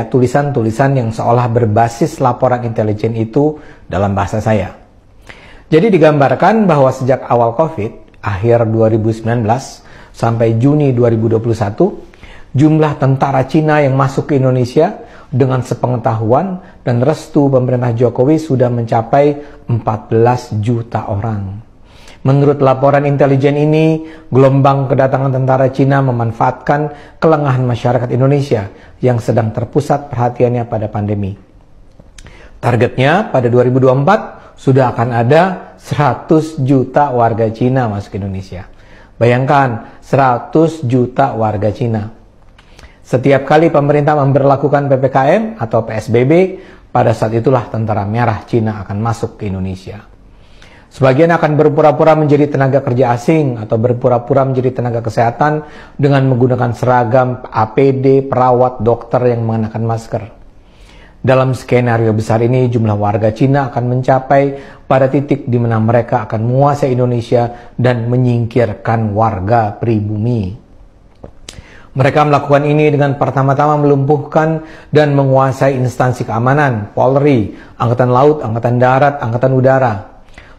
tulisan-tulisan yang seolah berbasis laporan intelijen itu dalam bahasa saya. Jadi digambarkan bahwa sejak awal COVID, akhir 2019 sampai Juni 2021, jumlah tentara Cina yang masuk ke Indonesia dengan sepengetahuan dan restu pemerintah Jokowi sudah mencapai 14 juta orang. Menurut laporan intelijen ini, gelombang kedatangan tentara Cina memanfaatkan kelengahan masyarakat Indonesia yang sedang terpusat perhatiannya pada pandemi. Targetnya pada 2024 sudah akan ada 100 juta warga Cina masuk Indonesia. Bayangkan, 100 juta warga Cina. Setiap kali pemerintah memberlakukan PPKM atau PSBB, pada saat itulah tentara merah Cina akan masuk ke Indonesia. Sebagian akan berpura-pura menjadi tenaga kerja asing atau berpura-pura menjadi tenaga kesehatan dengan menggunakan seragam APD, perawat, dokter yang mengenakan masker. Dalam skenario besar ini, jumlah warga Cina akan mencapai pada titik di mana mereka akan menguasai Indonesia dan menyingkirkan warga pribumi. Mereka melakukan ini dengan pertama-tama melumpuhkan dan menguasai instansi keamanan, Polri, Angkatan Laut, Angkatan Darat, Angkatan Udara.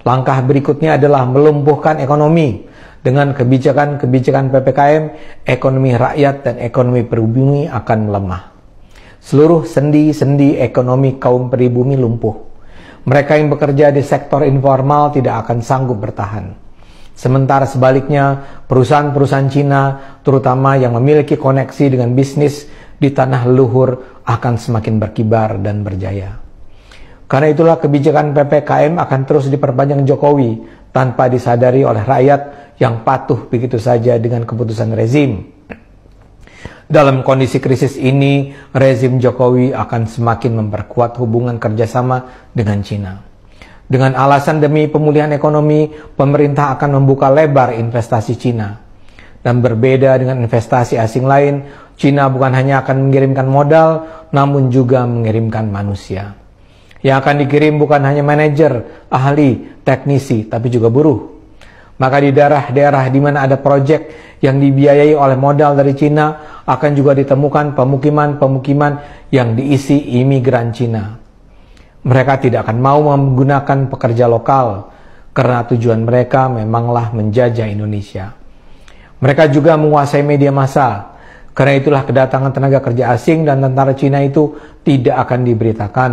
Langkah berikutnya adalah melumpuhkan ekonomi. Dengan kebijakan-kebijakan PPKM, ekonomi rakyat dan ekonomi pribumi akan melemah. Seluruh sendi-sendi ekonomi kaum pribumi lumpuh. Mereka yang bekerja di sektor informal tidak akan sanggup bertahan. Sementara sebaliknya, perusahaan-perusahaan Cina, terutama yang memiliki koneksi dengan bisnis di tanah leluhur, akan semakin berkibar dan berjaya. Karena itulah kebijakan PPKM akan terus diperpanjang Jokowi tanpa disadari oleh rakyat yang patuh begitu saja dengan keputusan rezim. Dalam kondisi krisis ini, rezim Jokowi akan semakin memperkuat hubungan kerjasama dengan Cina. Dengan alasan demi pemulihan ekonomi, pemerintah akan membuka lebar investasi Cina. Dan berbeda dengan investasi asing lain, Cina bukan hanya akan mengirimkan modal, namun juga mengirimkan manusia. Yang akan dikirim bukan hanya manajer, ahli, teknisi, tapi juga buruh. Maka di daerah-daerah di mana ada proyek yang dibiayai oleh modal dari Cina, akan juga ditemukan pemukiman-pemukiman yang diisi imigran Cina. Mereka tidak akan mau menggunakan pekerja lokal, karena tujuan mereka memanglah menjajah Indonesia. Mereka juga menguasai media massa. Karena itulah kedatangan tenaga kerja asing dan tentara Cina itu tidak akan diberitakan.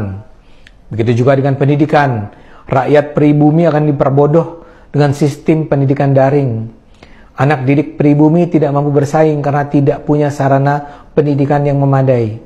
Begitu juga dengan pendidikan. Rakyat pribumi akan diperbodoh dengan sistem pendidikan daring. Anak didik pribumi tidak mampu bersaing karena tidak punya sarana pendidikan yang memadai.